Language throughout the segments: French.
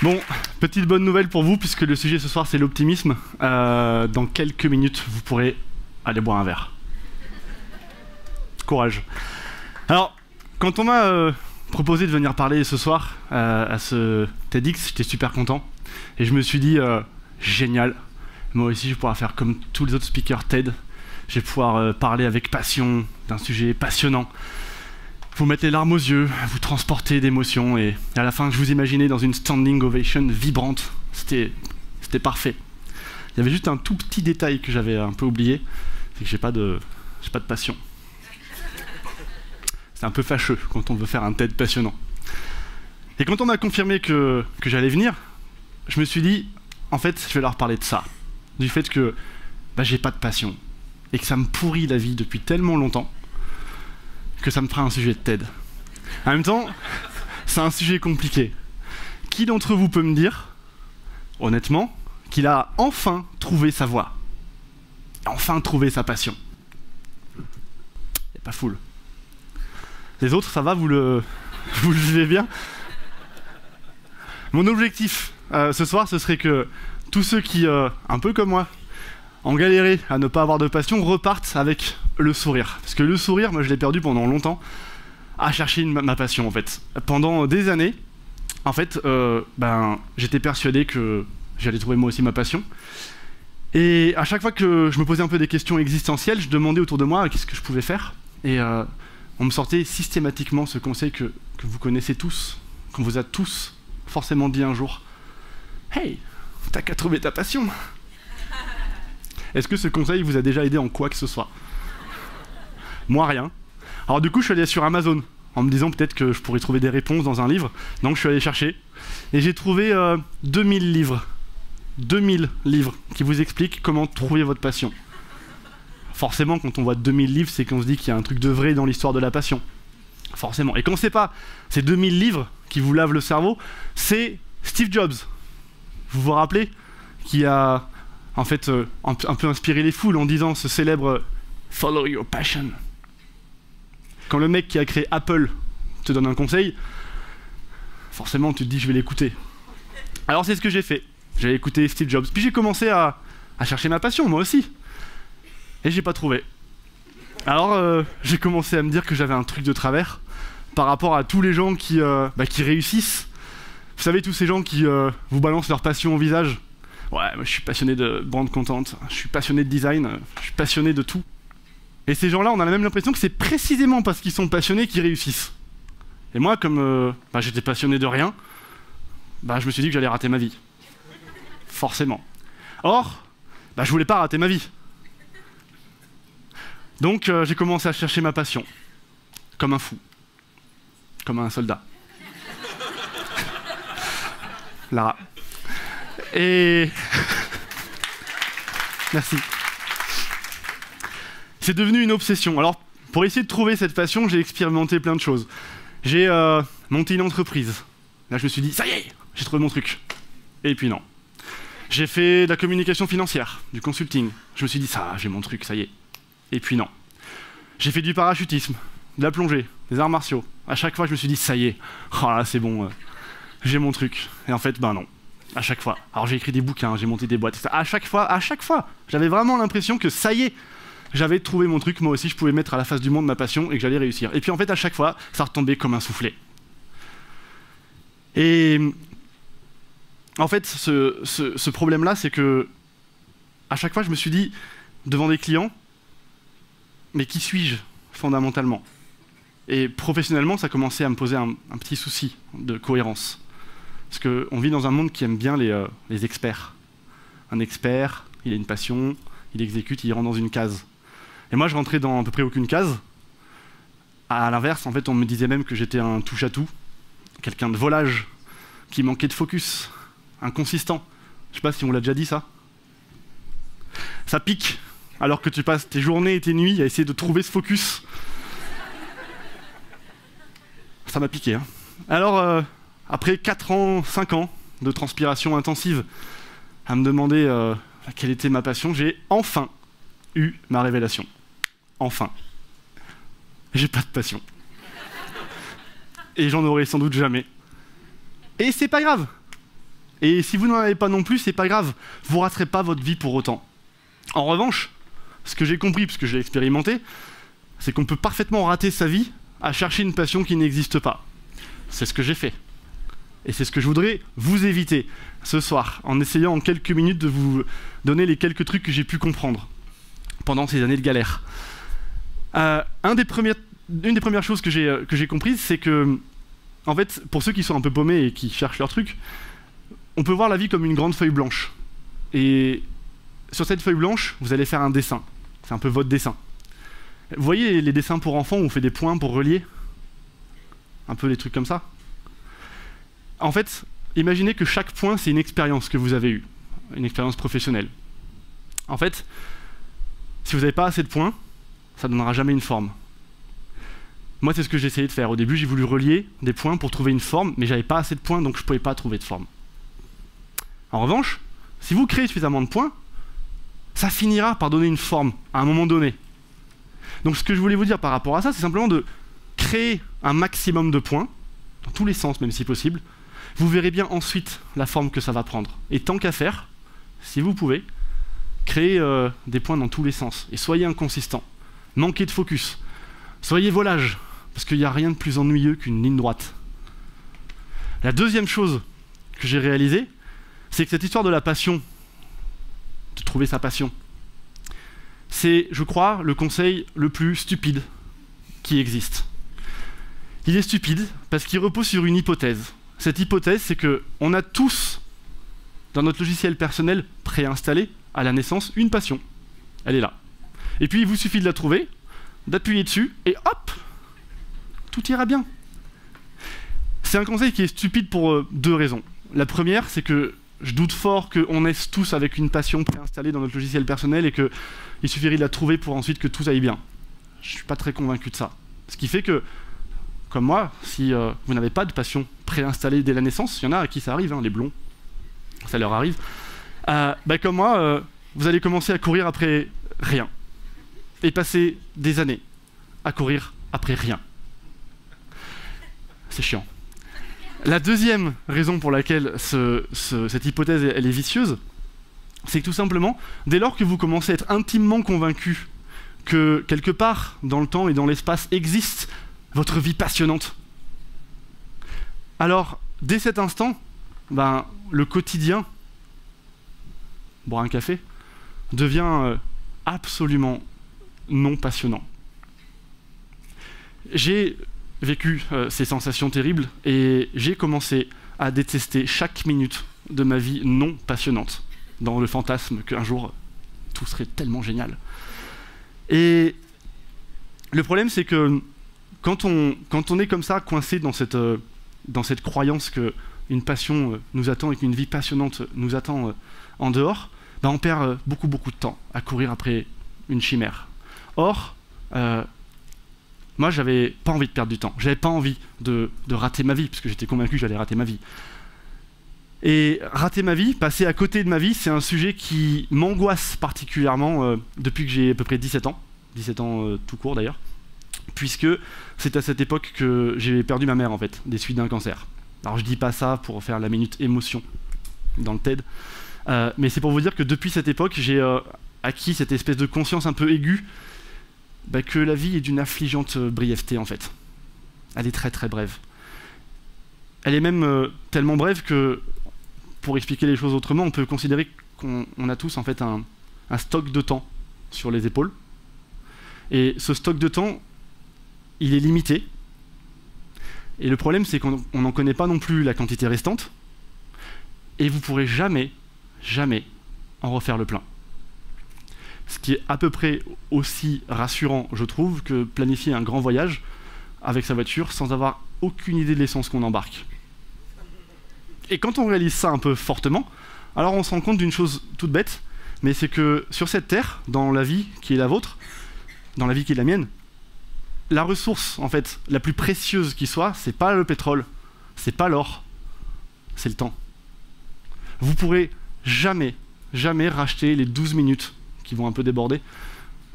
Bon, petite bonne nouvelle pour vous, puisque le sujet ce soir c'est l'optimisme. Dans quelques minutes, vous pourrez aller boire un verre. Courage. Alors, quand on m'a proposé de venir parler ce soir à ce TEDx, j'étais super content. Et je me suis dit, génial, moi aussi je vais pouvoir faire comme tous les autres speakers TED. Je vais pouvoir parler avec passion d'un sujet passionnant. Vous mettre les larmes aux yeux, vous transporter d'émotions, et à la fin, je vous imaginais dans une standing ovation vibrante. C'était parfait. Il y avait juste un tout petit détail que j'avais un peu oublié, c'est que j'ai pas de passion. C'est un peu fâcheux quand on veut faire un TED passionnant. Et quand on m'a confirmé que j'allais venir, je me suis dit, en fait, je vais leur parler de ça. Du fait que j'ai pas de passion, et que ça me pourrit la vie depuis tellement longtemps, que ça me fera un sujet de TED. En même temps, c'est un sujet compliqué. Qui d'entre vous peut me dire, honnêtement, qu'il a enfin trouvé sa voie, enfin trouvé sa passion? Il n'y a pas foule. Les autres, ça va, vous le vivez bien? Mon objectif ce soir, ce serait que tous ceux qui, un peu comme moi, ont galéré à ne pas avoir de passion, repartent avec le sourire. Parce que le sourire, moi je l'ai perdu pendant longtemps à chercher ma passion en fait. Pendant des années, en fait, j'étais persuadé que j'allais trouver moi aussi ma passion. Et à chaque fois que je me posais un peu des questions existentielles, je demandais autour de moi qu'est-ce que je pouvais faire. Et on me sortait systématiquement ce conseil que vous connaissez tous, qu'on vous a tous forcément dit un jour. Hey, t'as qu'à trouver ta passion. Est-ce que ce conseil vous a déjà aidé en quoi que ce soit? Moi, rien. Alors du coup, je suis allé sur Amazon, en me disant peut-être que je pourrais trouver des réponses dans un livre. Donc je suis allé chercher, et j'ai trouvé 2000 livres. 2000 livres qui vous expliquent comment trouver votre passion. Forcément, quand on voit 2000 livres, c'est qu'on se dit qu'il y a un truc de vrai dans l'histoire de la passion. Forcément. Et quand c'est pas ces 2000 livres qui vous lavent le cerveau, c'est Steve Jobs. Vous vous rappelez? Qui a en fait un peu inspiré les foules en disant ce célèbre « Follow your passion ». Quand le mec qui a créé Apple te donne un conseil, forcément tu te dis je vais l'écouter. Alors c'est ce que j'ai fait. J'ai écouté Steve Jobs. Puis j'ai commencé à chercher ma passion, moi aussi. Et j'ai pas trouvé. Alors j'ai commencé à me dire que j'avais un truc de travers par rapport à tous les gens qui réussissent. Vous savez, tous ces gens qui vous balancent leur passion au visage. Ouais, moi je suis passionné de brand content, je suis passionné de design, je suis passionné de tout. Et ces gens-là, on a même l'impression que c'est précisément parce qu'ils sont passionnés qu'ils réussissent. Et moi, comme j'étais passionné de rien, je me suis dit que j'allais rater ma vie. Forcément. Or, je voulais pas rater ma vie. Donc j'ai commencé à chercher ma passion. Comme un fou. Comme un soldat. Lara. Et... Merci. C'est devenu une obsession. Alors, pour essayer de trouver cette passion, j'ai expérimenté plein de choses. J'ai monté une entreprise. Là, je me suis dit, ça y est, j'ai trouvé mon truc. Et puis non. J'ai fait de la communication financière, du consulting. Je me suis dit, ça, j'ai mon truc, ça y est. Et puis non. J'ai fait du parachutisme, de la plongée, des arts martiaux. À chaque fois, je me suis dit, ça y est, oh là, c'est bon, j'ai mon truc. Et en fait, non. À chaque fois. Alors j'ai écrit des bouquins, j'ai monté des boîtes, etc. À chaque fois, j'avais vraiment l'impression que ça y est, j'avais trouvé mon truc, moi aussi je pouvais mettre à la face du monde ma passion et que j'allais réussir. Et puis en fait, à chaque fois, ça retombait comme un soufflet. Et en fait, ce problème-là, c'est que à chaque fois, je me suis dit, devant des clients, mais qui suis-je fondamentalement? Et professionnellement, ça commençait à me poser un petit souci de cohérence. Parce qu'on vit dans un monde qui aime bien les experts. Un expert, il a une passion, il exécute, il rentre dans une case. Et moi, je rentrais dans à peu près aucune case. À l'inverse, en fait, on me disait même que j'étais un touche-à-tout, quelqu'un de volage, qui manquait de focus, inconsistant. Je sais pas si on l'a déjà dit, ça. Ça pique, alors que tu passes tes journées et tes nuits à essayer de trouver ce focus. Ça m'a piqué, hein. Alors... après 4 ans, 5 ans de transpiration intensive, à me demander quelle était ma passion, j'ai enfin eu ma révélation. Enfin. J'ai pas de passion. Et j'en aurai sans doute jamais. Et c'est pas grave. Et si vous n'en avez pas non plus, c'est pas grave, vous raterez pas votre vie pour autant. En revanche, ce que j'ai compris, parce que je l'ai expérimenté, c'est qu'on peut parfaitement rater sa vie à chercher une passion qui n'existe pas. C'est ce que j'ai fait. Et c'est ce que je voudrais vous éviter ce soir, en essayant en quelques minutes de vous donner les quelques trucs que j'ai pu comprendre pendant ces années de galère. Une des premières choses que j'ai comprises, c'est que, en fait, pour ceux qui sont un peu paumés et qui cherchent leur truc, on peut voir la vie comme une grande feuille blanche. Et sur cette feuille blanche, vous allez faire un dessin. C'est un peu votre dessin. Vous voyez les dessins pour enfants où on fait des points pour relier? Un peu des trucs comme ça. En fait, imaginez que chaque point, c'est une expérience que vous avez eue. Une expérience professionnelle. En fait, si vous n'avez pas assez de points, ça ne donnera jamais une forme. Moi, c'est ce que j'ai essayé de faire. Au début, j'ai voulu relier des points pour trouver une forme, mais j'avais pas assez de points, donc je ne pouvais pas trouver de forme. En revanche, si vous créez suffisamment de points, ça finira par donner une forme à un moment donné. Donc ce que je voulais vous dire par rapport à ça, c'est simplement de créer un maximum de points, dans tous les sens même si possible. Vous verrez bien ensuite la forme que ça va prendre. Et tant qu'à faire, si vous pouvez, créez des points dans tous les sens. Et soyez inconsistant. Manquez de focus. Soyez volage, parce qu'il n'y a rien de plus ennuyeux qu'une ligne droite. La deuxième chose que j'ai réalisée, c'est que cette histoire de la passion, de trouver sa passion, c'est, je crois, le conseil le plus stupide qui existe. Il est stupide parce qu'il repose sur une hypothèse. Cette hypothèse, c'est qu'on a tous, dans notre logiciel personnel préinstallé, à la naissance, une passion. Elle est là. Et puis, il vous suffit de la trouver, d'appuyer dessus, et hop, tout ira bien. C'est un conseil qui est stupide pour deux raisons. La première, c'est que je doute fort qu'on naisse tous avec une passion préinstallée dans notre logiciel personnel et qu'il suffirait de la trouver pour ensuite que tout aille bien. Je ne suis pas très convaincu de ça. Ce qui fait que, comme moi, si vous n'avez pas de passion préinstallée dès la naissance, il y en a à qui ça arrive, hein, les blonds, ça leur arrive, comme moi, vous allez commencer à courir après rien. Et passer des années à courir après rien. C'est chiant. La deuxième raison pour laquelle cette hypothèse elle est vicieuse, c'est que tout simplement, dès lors que vous commencez à être intimement convaincu que quelque part dans le temps et dans l'espace existe votre vie passionnante, alors dès cet instant, le quotidien, boire un café, devient absolument non passionnant. J'ai vécu ces sensations terribles et j'ai commencé à détester chaque minute de ma vie non passionnante, dans le fantasme qu'un jour tout serait tellement génial. Et le problème, c'est que quand on est comme ça, coincé dans cette croyance qu'une passion nous attend et qu'une vie passionnante nous attend en dehors, on perd beaucoup de temps à courir après une chimère. Or, moi, j'avais pas envie de perdre du temps. J'avais pas envie de rater ma vie, parce que j'étais convaincu que j'allais rater ma vie. Et rater ma vie, passer à côté de ma vie, c'est un sujet qui m'angoisse particulièrement depuis que j'ai à peu près 17 ans. 17 ans tout court d'ailleurs. Puisque c'est à cette époque que j'ai perdu ma mère, en fait, des suites d'un cancer. Alors je dis pas ça pour faire la minute émotion dans le TED, mais c'est pour vous dire que depuis cette époque, j'ai acquis cette espèce de conscience un peu aiguë que la vie est d'une affligeante brièveté, en fait. Elle est très très brève. Elle est même tellement brève que, pour expliquer les choses autrement, on peut considérer qu'on a tous en fait un stock de temps sur les épaules. Et ce stock de temps, il est limité. Et le problème, c'est qu'on n'en connaît pas non plus la quantité restante. Et vous pourrez jamais en refaire le plein. Ce qui est à peu près aussi rassurant, je trouve, que planifier un grand voyage avec sa voiture sans avoir aucune idée de l'essence qu'on embarque. Et quand on réalise ça un peu fortement, alors on se rend compte d'une chose toute bête, mais c'est que sur cette terre, dans la vie qui est la vôtre, dans la vie qui est la mienne, la ressource, en fait, la plus précieuse qui soit, c'est pas le pétrole, c'est pas l'or, c'est le temps. Vous pourrez jamais racheter les 12 minutes qui vont un peu déborder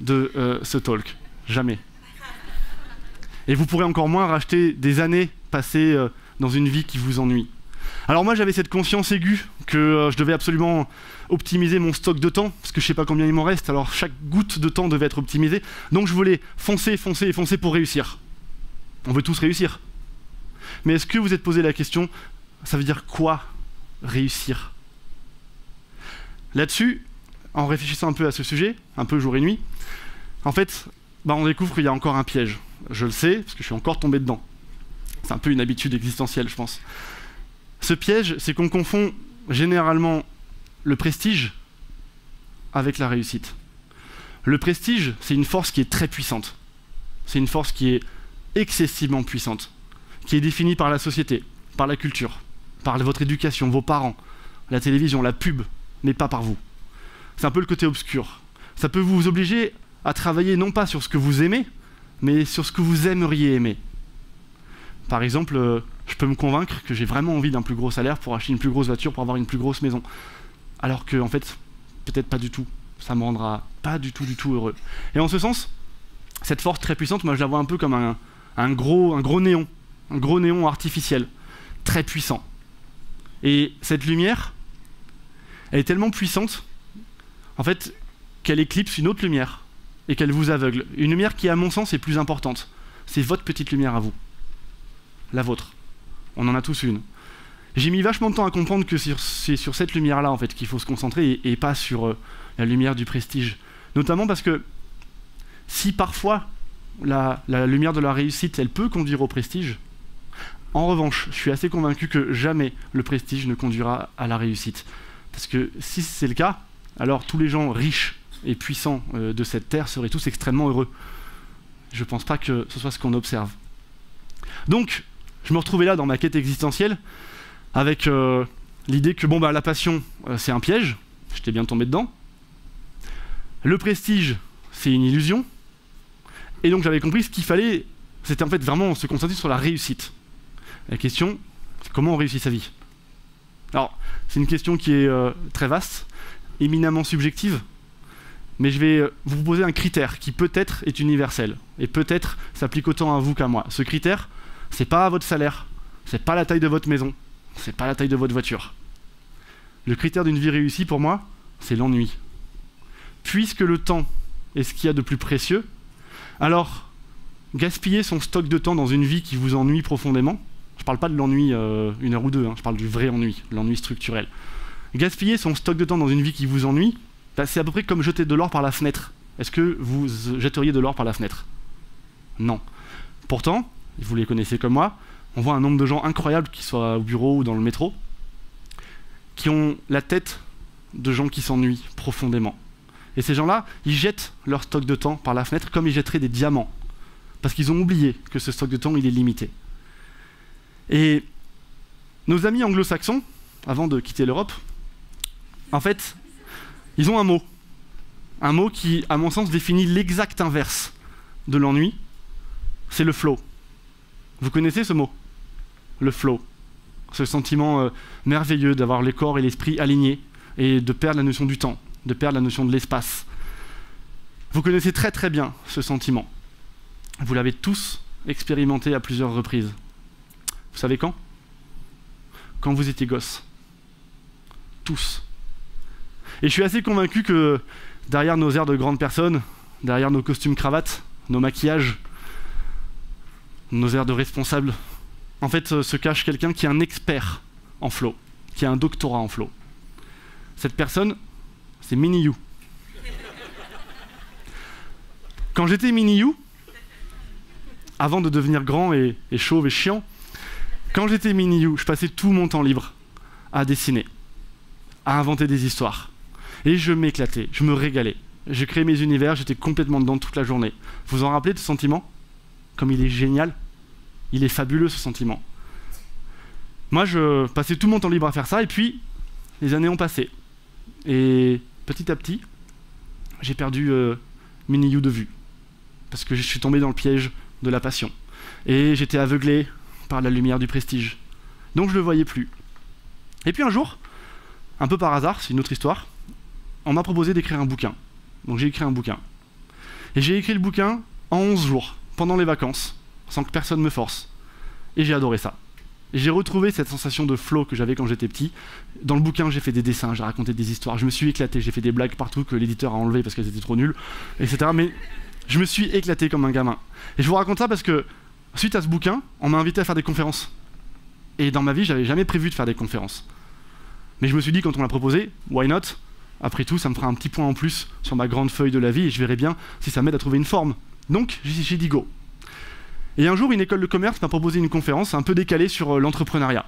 de ce talk. Jamais. Et vous pourrez encore moins racheter des années passées dans une vie qui vous ennuie. Alors moi j'avais cette conscience aiguë que je devais absolument optimiser mon stock de temps, parce que je sais pas combien il m'en reste, alors chaque goutte de temps devait être optimisée, donc je voulais foncer, foncer et foncer pour réussir. On veut tous réussir. Mais est-ce que vous êtes posé la question, ça veut dire quoi réussir? Là-dessus, en réfléchissant un peu à ce sujet, un peu jour et nuit, en fait, on découvre qu'il y a encore un piège. Je le sais, parce que je suis encore tombé dedans. C'est un peu une habitude existentielle, je pense. Ce piège, c'est qu'on confond généralement le prestige avec la réussite. Le prestige, c'est une force qui est très puissante. C'est une force qui est excessivement puissante, qui est définie par la société, par la culture, par votre éducation, vos parents, la télévision, la pub, mais pas par vous. C'est un peu le côté obscur. Ça peut vous obliger à travailler non pas sur ce que vous aimez, mais sur ce que vous aimeriez aimer. Par exemple, je peux me convaincre que j'ai vraiment envie d'un plus gros salaire pour acheter une plus grosse voiture, pour avoir une plus grosse maison. Alors que, en fait, peut-être pas du tout. Ça me rendra pas du tout heureux. Et en ce sens, cette force très puissante, moi je la vois un peu comme un gros néon artificiel, très puissant. Et cette lumière, elle est tellement puissante, en fait, qu'elle éclipse une autre lumière et qu'elle vous aveugle. Une lumière qui, à mon sens, est plus importante. C'est votre petite lumière à vous. La vôtre. On en a tous une. J'ai mis vachement de temps à comprendre que c'est sur cette lumière-là en fait, qu'il faut se concentrer et pas sur la lumière du prestige. Notamment parce que si parfois la lumière de la réussite, elle peut conduire au prestige, en revanche, je suis assez convaincu que jamais le prestige ne conduira à la réussite. Parce que si c'est le cas, alors tous les gens riches et puissants de cette terre seraient tous extrêmement heureux. Je pense pas que ce soit ce qu'on observe. Donc, je me retrouvais là dans ma quête existentielle, avec l'idée que la passion, c'est un piège, j'étais bien tombé dedans. Le prestige, c'est une illusion. Et donc j'avais compris ce qu'il fallait, c'était en fait vraiment se concentrer sur la réussite. La question, c'est comment on réussit sa vie. Alors, c'est une question qui est très vaste, éminemment subjective, mais je vais vous proposer un critère qui peut-être est universel, et peut-être s'applique autant à vous qu'à moi. Ce critère, c'est pas votre salaire, c'est pas la taille de votre maison, c'est pas la taille de votre voiture. Le critère d'une vie réussie pour moi, c'est l'ennui. Puisque le temps est ce qu'il y a de plus précieux, alors gaspiller son stock de temps dans une vie qui vous ennuie profondément, je parle pas de l'ennui 1 heure ou 2, je parle du vrai ennui, l'ennui structurel. Gaspiller son stock de temps dans une vie qui vous ennuie, c'est à peu près comme jeter de l'or par la fenêtre. Est-ce que vous jetteriez de l'or par la fenêtre? Non. Pourtant, vous les connaissez comme moi, on voit un nombre de gens incroyables, qu'ils soient au bureau ou dans le métro, qui ont la tête de gens qui s'ennuient profondément. Et ces gens-là, ils jettent leur stock de temps par la fenêtre comme ils jetteraient des diamants. Parce qu'ils ont oublié que ce stock de temps, il est limité. Et nos amis anglo-saxons, avant de quitter l'Europe, en fait, ils ont un mot qui, à mon sens, définit l'exact inverse de l'ennui, c'est le flow. Vous connaissez ce mot? Le flow. Ce sentiment merveilleux d'avoir le corps et l'esprit alignés et de perdre la notion du temps, de perdre la notion de l'espace. Vous connaissez très très bien ce sentiment. Vous l'avez tous expérimenté à plusieurs reprises. Vous savez quand? Quand vous étiez gosse. Tous. Et je suis assez convaincu que derrière nos airs de grandes personnes, derrière nos costumes cravates, nos maquillages, nos airs de responsables, en fait se cache quelqu'un qui est un expert en flow, qui a un doctorat en flow. Cette personne, c'est Mini You. Quand j'étais Mini You, avant de devenir grand et chauve et chiant, quand j'étais Mini You, je passais tout mon temps libre à dessiner, à inventer des histoires. Et je m'éclatais, je me régalais. Je créais mes univers, j'étais complètement dedans toute la journée. Vous vous en rappelez de ce sentiment? Comme il est génial, il est fabuleux ce sentiment. Moi, je passais tout mon temps libre à faire ça, et puis les années ont passé. Et petit à petit, j'ai perdu Mini You de vue. Parce que je suis tombé dans le piège de la passion. Et j'étais aveuglé par la lumière du prestige. Donc je ne le voyais plus. Et puis un jour, un peu par hasard, c'est une autre histoire, on m'a proposé d'écrire un bouquin. Donc j'ai écrit un bouquin. Et j'ai écrit le bouquin en 11 jours, pendant les vacances, sans que personne me force. Et j'ai adoré ça. Et j'ai retrouvé cette sensation de flow que j'avais quand j'étais petit. Dans le bouquin, j'ai fait des dessins, j'ai raconté des histoires, je me suis éclaté, j'ai fait des blagues partout que l'éditeur a enlevé parce qu'elles étaient trop nulles, etc. Mais je me suis éclaté comme un gamin. Et je vous raconte ça parce que, suite à ce bouquin, on m'a invité à faire des conférences. Et dans ma vie, j'avais jamais prévu de faire des conférences. Mais je me suis dit, quand on l'a proposé, why not? Après tout, ça me fera un petit point en plus sur ma grande feuille de la vie et je verrai bien si ça m'aide à trouver une forme. Donc, j'ai dit go. Et un jour, une école de commerce m'a proposé une conférence un peu décalée sur l'entrepreneuriat.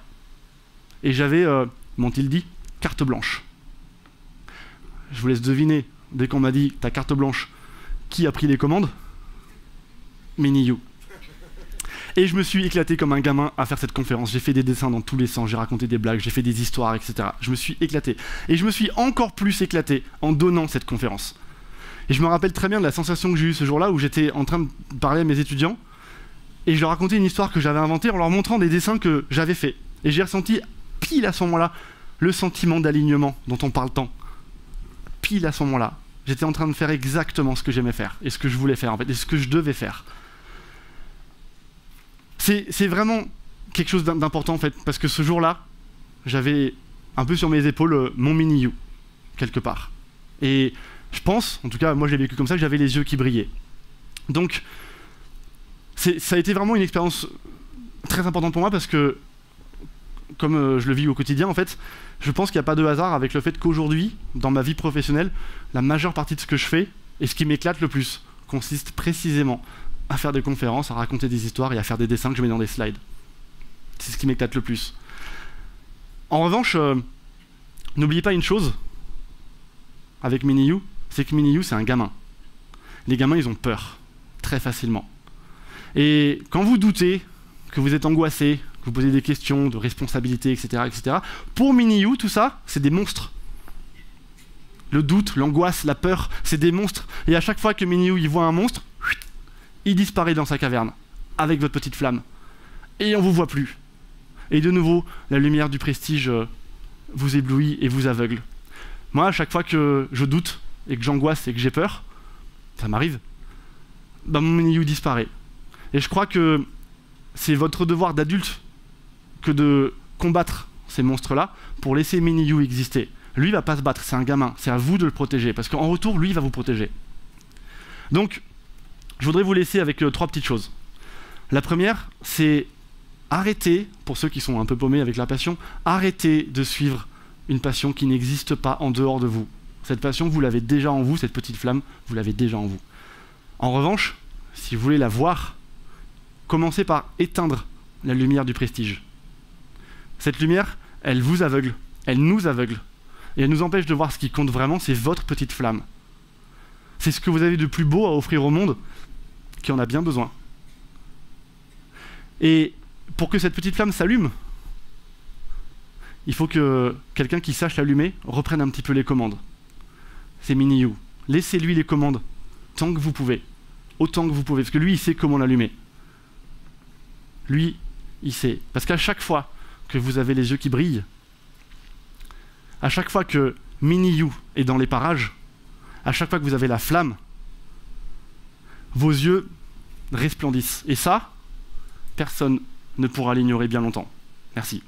Et j'avais, m'ont-ils dit, carte blanche. Je vous laisse deviner, dès qu'on m'a dit ta carte blanche, qui a pris les commandes? Mini-You. Et je me suis éclaté comme un gamin à faire cette conférence. J'ai fait des dessins dans tous les sens, j'ai raconté des blagues, j'ai fait des histoires, etc. Je me suis éclaté. Et je me suis encore plus éclaté en donnant cette conférence. Et je me rappelle très bien de la sensation que j'ai eue ce jour-là où j'étais en train de parler à mes étudiants et je leur racontais une histoire que j'avais inventée en leur montrant des dessins que j'avais faits. Et j'ai ressenti, pile à ce moment-là, le sentiment d'alignement dont on parle tant. Pile à ce moment-là, j'étais en train de faire exactement ce que j'aimais faire et ce que je voulais faire en fait, et ce que je devais faire. C'est vraiment quelque chose d'important en fait, parce que ce jour-là, j'avais un peu sur mes épaules mon mini-You, quelque part. Et je pense, en tout cas moi je l'ai vécu comme ça, que j'avais les yeux qui brillaient. Donc, ça a été vraiment une expérience très importante pour moi parce que, comme je le vis au quotidien en fait, je pense qu'il n'y a pas de hasard avec le fait qu'aujourd'hui, dans ma vie professionnelle, la majeure partie de ce que je fais, et ce qui m'éclate le plus, consiste précisément à faire des conférences, à raconter des histoires et à faire des dessins que je mets dans des slides. C'est ce qui m'éclate le plus. En revanche, n'oubliez pas une chose avec Mini-You, c'est que Mini-You c'est un gamin. Les gamins ils ont peur, très facilement. Et quand vous doutez, que vous êtes angoissé, que vous posez des questions de responsabilité, etc., etc., pour Mini-You, tout ça, c'est des monstres. Le doute, l'angoisse, la peur, c'est des monstres. Et à chaque fois que Mini-You il voit un monstre, il disparaît dans sa caverne, avec votre petite flamme. Et on vous voit plus. Et de nouveau, la lumière du prestige vous éblouit et vous aveugle. Moi, à chaque fois que je doute, et que j'angoisse et que j'ai peur, ça m'arrive, bah mon Mini-You disparaît. Et je crois que c'est votre devoir d'adulte que de combattre ces monstres-là pour laisser Mini-You exister. Lui, il va pas se battre, c'est un gamin, c'est à vous de le protéger, parce qu'en retour, lui, il va vous protéger. Donc, je voudrais vous laisser avec 3 petites choses. La première, c'est arrêter, pour ceux qui sont un peu paumés avec la passion, arrêtez de suivre une passion qui n'existe pas en dehors de vous. Cette passion, vous l'avez déjà en vous, cette petite flamme, vous l'avez déjà en vous. En revanche, si vous voulez la voir, commencez par éteindre la lumière du prestige. Cette lumière, elle vous aveugle, elle nous aveugle, et elle nous empêche de voir ce qui compte vraiment, c'est votre petite flamme. C'est ce que vous avez de plus beau à offrir au monde, qui en a bien besoin. Et pour que cette petite flamme s'allume, il faut que quelqu'un qui sache l'allumer reprenne un petit peu les commandes. C'est Mini-You. Laissez-lui les commandes tant que vous pouvez, autant que vous pouvez, parce que lui, il sait comment l'allumer. Lui, il sait. Parce qu'à chaque fois que vous avez les yeux qui brillent, à chaque fois que Mini-You est dans les parages, à chaque fois que vous avez la flamme, vos yeux resplendissent. Et ça, personne ne pourra l'ignorer bien longtemps. Merci.